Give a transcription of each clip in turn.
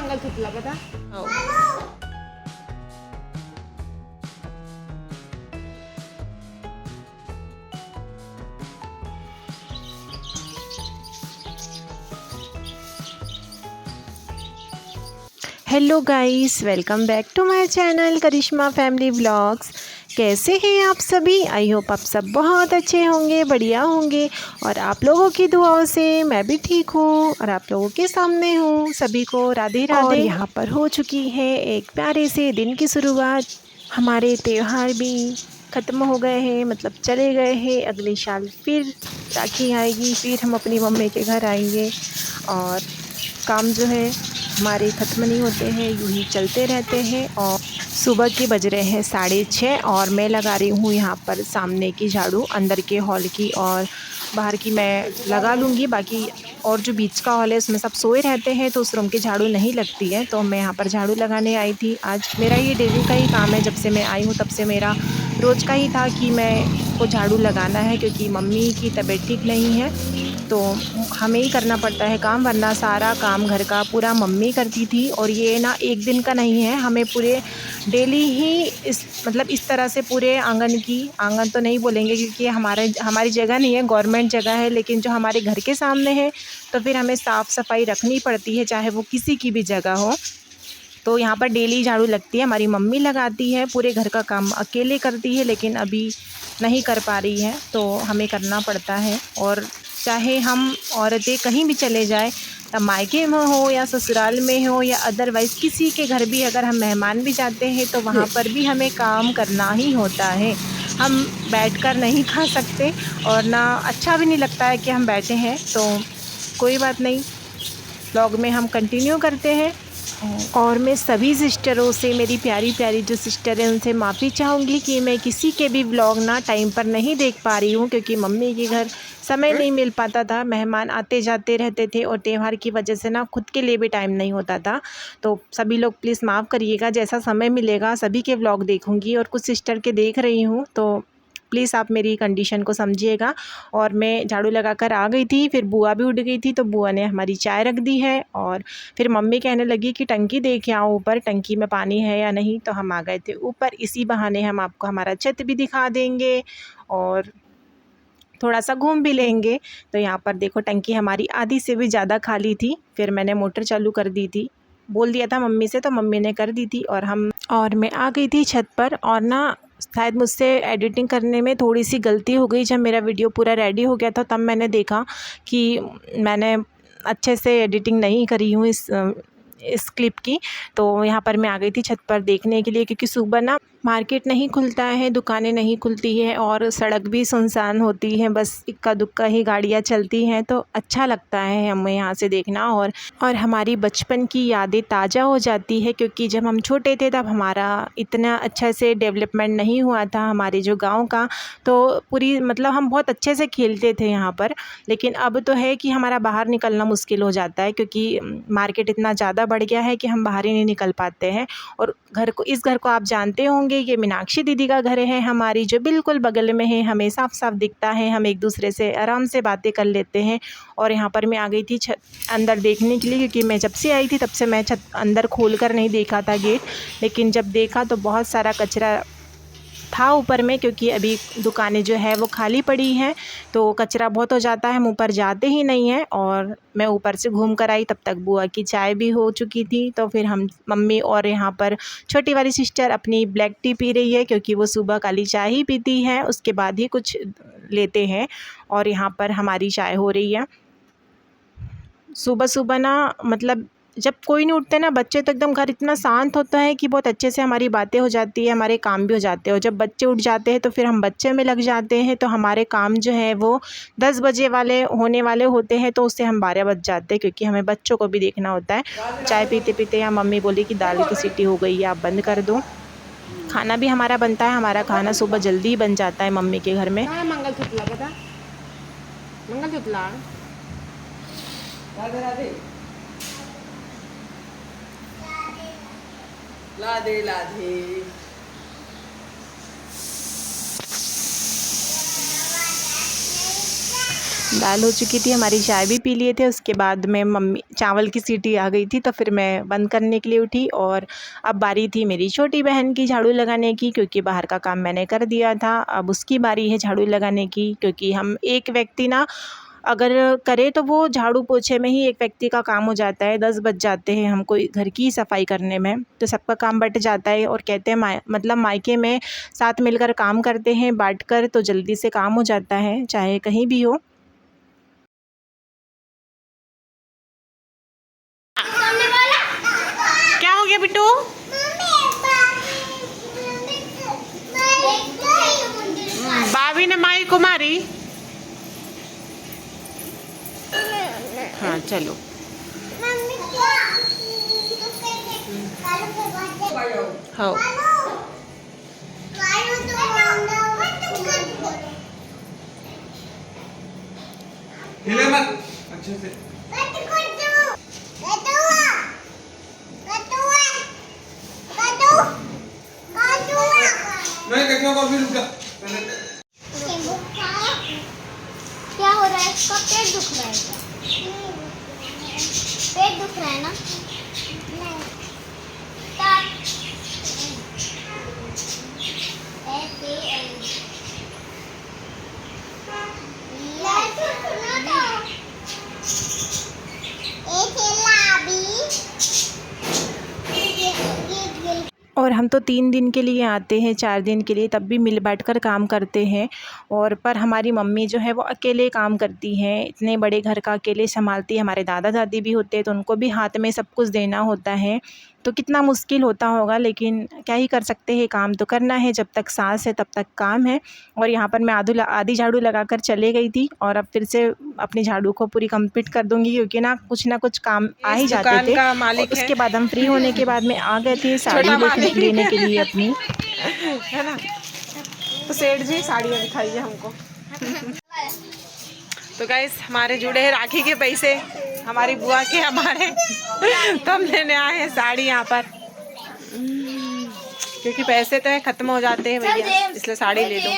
मंगलसूत्र पता। Hello guys, welcome back to my channel Karishma family vlogs. कैसे हैं आप सभी? आई होप आप सब बहुत अच्छे होंगे, बढ़िया होंगे। और आप लोगों की दुआओं से मैं भी ठीक हूँ और आप लोगों के सामने हूँ। सभी को राधे राधे। और यहाँ पर हो चुकी है एक प्यारे से दिन की शुरुआत। हमारे त्यौहार भी ख़त्म हो गए हैं, मतलब चले गए हैं। अगले साल फिर राखी आएगी, फिर हम अपनी मम्मी के घर आएंगे। और काम जो है हमारे ख़त्म नहीं होते हैं, यूँ ही चलते रहते हैं। और सुबह के बज रहे हैं 6:30 और मैं लगा रही हूँ यहाँ पर सामने की झाड़ू, अंदर के हॉल की और बाहर की मैं लगा लूँगी। बाकी और जो बीच का हॉल है उसमें सब सोए रहते हैं, तो उस रूम की झाड़ू नहीं लगती है। तो मैं यहाँ पर झाड़ू लगाने आई थी। आज मेरा ये डेली का ही काम है, जब से मैं आई हूँ तब से मेरा रोज़ का ही था कि मैं को झाड़ू लगाना है, क्योंकि मम्मी की तबीयत ठीक नहीं है तो हमें ही करना पड़ता है काम, वरना सारा काम घर का पूरा मम्मी करती थी। और ये ना एक दिन का नहीं है, हमें पूरे डेली ही इस तरह से पूरे आंगन तो नहीं बोलेंगे क्योंकि हमारी जगह नहीं है, गवर्नमेंट जगह है, लेकिन जो हमारे घर के सामने है तो फिर हमें साफ़ सफाई रखनी पड़ती है, चाहे वो किसी की भी जगह हो। तो यहाँ पर डेली झाड़ू लगती है, हमारी मम्मी लगाती है, पूरे घर का काम अकेले करती है, लेकिन अभी नहीं कर पा रही है तो हमें करना पड़ता है। और चाहे हम औरतें कहीं भी चले जाएं, मायके में हो या ससुराल में हो या अदरवाइज़ किसी के घर भी अगर हम मेहमान भी जाते हैं तो वहाँ पर भी हमें काम करना ही होता है। हम बैठकर नहीं खा सकते और ना अच्छा भी नहीं लगता है कि हम बैठे हैं। तो कोई बात नहीं, व्लॉग में हम कंटिन्यू करते हैं। और मैं सभी सिस्टरों से, मेरी प्यारी प्यारी जो सिस्टर हैं, उनसे माफ़ी चाहूँगी कि मैं किसी के भी व्लॉग ना टाइम पर नहीं देख पा रही हूँ, क्योंकि मम्मी के घर समय नहीं मिल पाता था, मेहमान आते जाते रहते थे और त्यौहार की वजह से ना खुद के लिए भी टाइम नहीं होता था। तो सभी लोग प्लीज़ माफ़ करिएगा, जैसा समय मिलेगा सभी के व्लॉग देखूँगी और कुछ सिस्टर के देख रही हूँ, तो प्लीज़ आप मेरी कंडीशन को समझिएगा। और मैं झाड़ू लगाकर आ गई थी, फिर बुआ भी उठ गई थी, तो बुआ ने हमारी चाय रख दी है। और फिर मम्मी कहने लगी कि टंकी देख के आओ ऊपर, टंकी में पानी है या नहीं। तो हम आ गए थे ऊपर, इसी बहाने हम आपको हमारा छत भी दिखा देंगे और थोड़ा सा घूम भी लेंगे। तो यहाँ पर देखो, टंकी हमारी आधी से भी ज़्यादा खाली थी, फिर मैंने मोटर चालू कर दी थी, बोल दिया था मम्मी से, तो मम्मी ने कर दी थी। और मैं आ गई थी छत पर। और ना शायद मुझसे एडिटिंग करने में थोड़ी सी गलती हो गई। जब मेरा वीडियो पूरा रेडी हो गया था तब मैंने देखा कि मैंने अच्छे से एडिटिंग नहीं करी हूँ इस क्लिप की। तो यहाँ पर मैं आ गई थी छत पर देखने के लिए, क्योंकि सुबह ना मार्केट नहीं खुलता है, दुकानें नहीं खुलती है और सड़क भी सुनसान होती है, बस इक्का दुक्का ही गाड़ियाँ चलती हैं, तो अच्छा लगता है हमें यहाँ से देखना। और हमारी बचपन की यादें ताज़ा हो जाती है, क्योंकि जब हम छोटे थे तब हमारा इतना अच्छा से डेवलपमेंट नहीं हुआ था हमारे जो गांव का। तो पूरी मतलब हम बहुत अच्छे से खेलते थे यहाँ पर, लेकिन अब तो है कि हमारा बाहर निकलना मुश्किल हो जाता है, क्योंकि मार्केट इतना ज़्यादा बढ़ गया है कि हम बाहर ही नहीं निकल पाते हैं। और इस घर को आप जानते होंगे, ये मीनाक्षी दीदी का घर है हमारी, जो बिल्कुल बगल में है, हमें साफ साफ दिखता है, हम एक दूसरे से आराम से बातें कर लेते हैं। और यहाँ पर मैं आ गई थी छत अंदर देखने के लिए, क्योंकि मैं जब से आई थी तब से मैं छत अंदर खोल कर नहीं देखा था गेट, लेकिन जब देखा तो बहुत सारा कचरा था ऊपर में, क्योंकि अभी दुकानें जो है वो खाली पड़ी हैं, तो कचरा बहुत हो जाता है, हम ऊपर जाते ही नहीं हैं। और मैं ऊपर से घूम कर आई, तब तक बुआ की चाय भी हो चुकी थी। तो फिर हम मम्मी और यहाँ पर छोटी वाली सिस्टर अपनी ब्लैक टी पी रही है, क्योंकि वो सुबह काली चाय ही पीती है, उसके बाद ही कुछ लेते हैं। और यहाँ पर हमारी चाय हो रही है। सुबह सुबह ना, मतलब जब कोई नहीं उठते ना बच्चे, तो एकदम घर इतना शांत होता है कि बहुत अच्छे से हमारी बातें हो जाती है, हमारे काम भी हो जाते हैं। और जब बच्चे उठ जाते हैं तो फिर हम बच्चे में लग जाते हैं, तो हमारे काम जो है वो 10 बजे वाले होने वाले होते हैं, तो उससे हम 12 बज जाते हैं, क्योंकि हमें बच्चों को भी देखना होता है। चाय पीते पीते या मम्मी बोली कि दाल की सीटी हो गई है, आप बंद कर दो। खाना भी हमारा बनता है, हमारा खाना सुबह जल्दी ही बन जाता है मम्मी के घर में। मंगलसूत्र पता, मंगलसूत्र राधे राधे राधे राधे। दाल हो चुकी थी, हमारी चाय भी पी लिए थे। उसके बाद में मम्मी चावल की सीटी आ गई थी तो फिर मैं बंद करने के लिए उठी। और अब बारी थी मेरी छोटी बहन की झाड़ू लगाने की, क्योंकि बाहर का काम मैंने कर दिया था। अब उसकी बारी है झाड़ू लगाने की, क्योंकि हम एक व्यक्ति ना अगर करे तो वो झाड़ू पोछे में ही एक व्यक्ति का काम हो जाता है। 10 बज जाते हैं हमको घर की सफाई करने में, तो सबका काम बट जाता है। और कहते हैं मतलब मायके में साथ मिलकर काम करते हैं बाँट कर, तो जल्दी से काम हो जाता है, चाहे कहीं भी हो। क्या हो गया बिट्टू? भाभी ने माई को मारी। हाँ चलो। हाँ हिले मत अच्छे से। नहीं देखो कॉफी रुक जा। क्या हो रहा है? इसका पेट दुख रहा है क्या? पेट दुख रहा है ना? और हम तो 3 दिन के लिए आते हैं, 4 दिन के लिए, तब भी मिल बाँट कर काम करते हैं। और पर हमारी मम्मी जो है वो अकेले काम करती हैं, इतने बड़े घर का अकेले संभालती है। हमारे दादा दादी भी होते हैं तो उनको भी हाथ में सब कुछ देना होता है, तो कितना मुश्किल होता होगा। लेकिन क्या ही कर सकते हैं, काम तो करना है, जब तक सांस है तब तक काम है। और यहाँ पर मैं आधी झाड़ू लगाकर चले गई थी, और अब फिर से अपनी झाड़ू को पूरी कंप्लीट कर दूँगी, क्योंकि ना कुछ काम आ ही जाते थे। और उसके बाद हम फ्री होने के बाद में आ गए थे साड़ी लेने के लिए अपनी, है ना। तो सेठ जी साड़ियाँ दिखाइए हमको। तो गाइस हमारे जुड़े हैं राखी के पैसे, हमारी बुआ के हमारे, तो हम लेने आए हैं साड़ी यहाँ पर, क्योंकि पैसे तो ख़त्म हो जाते हैं भैया, इसलिए साड़ी ले लो।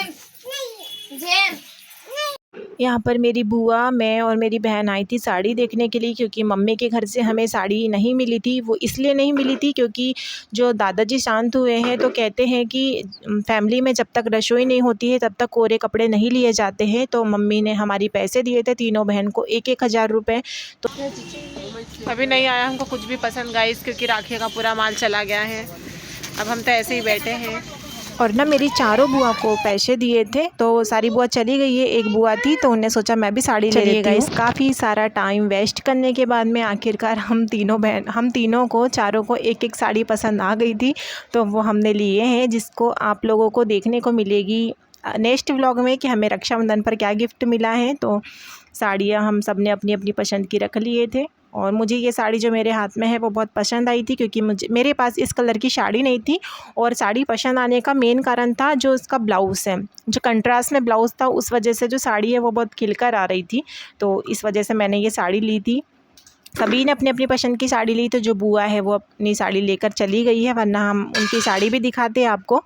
यहाँ पर मेरी बुआ, मैं और मेरी बहन आई थी साड़ी देखने के लिए, क्योंकि मम्मी के घर से हमें साड़ी नहीं मिली थी। वो इसलिए नहीं मिली थी क्योंकि जो दादाजी शांत हुए हैं तो कहते हैं कि फैमिली में जब तक रसोई नहीं होती है तब तक कोरे कपड़े नहीं लिए जाते हैं। तो मम्मी ने हमारी पैसे दिए थे तीनों बहन को 1-1 हज़ार रुपये। तो अभी नहीं आया हमको कुछ भी पसंद गाइस, क्योंकि राखी का पूरा माल चला गया है। अब हम तो ऐसे ही बैठे हैं। और ना मेरी चारों बुआ को पैसे दिए थे, तो सारी बुआ चली गई है, एक बुआ थी तो उन्हें सोचा मैं भी साड़ी ले लेती हूँ। काफ़ी सारा टाइम वेस्ट करने के बाद में आखिरकार हम तीनों को, चारों को एक एक साड़ी पसंद आ गई थी, तो वो हमने लिए हैं, जिसको आप लोगों को देखने को मिलेगी नेक्स्ट व्लॉग में कि हमें रक्षाबंधन पर क्या गिफ्ट मिला है। तो साड़ियाँ हम सब ने अपनी अपनी पसंद की रख लिए थे, और मुझे ये साड़ी जो मेरे हाथ में है वो बहुत पसंद आई थी, क्योंकि मेरे पास इस कलर की साड़ी नहीं थी। और साड़ी पसंद आने का मेन कारण था जो इसका ब्लाउज़ है, जो कंट्रास्ट में ब्लाउज़ था, उस वजह से जो साड़ी है वो बहुत खिलकर आ रही थी, तो इस वजह से मैंने ये साड़ी ली थी। सभी ने अपनी अपनी पसंद की साड़ी ली, तो जो बुआ है वो अपनी साड़ी लेकर चली गई है, वरना हम उनकी साड़ी भी दिखाते हैं आपको।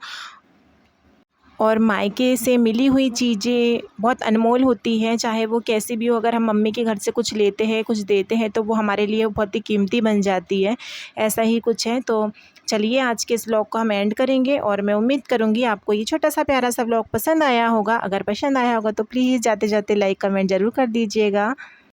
और मायके से मिली हुई चीज़ें बहुत अनमोल होती हैं, चाहे वो कैसी भी हो। अगर हम मम्मी के घर से कुछ लेते हैं, कुछ देते हैं, तो वो हमारे लिए बहुत ही कीमती बन जाती है। ऐसा ही कुछ है। तो चलिए आज के इस व्लॉग को हम एंड करेंगे, और मैं उम्मीद करूँगी आपको ये छोटा सा प्यारा सा व्लॉग पसंद आया होगा। अगर पसंद आया होगा तो प्लीज़ जाते जाते लाइक कमेंट ज़रूर कर दीजिएगा।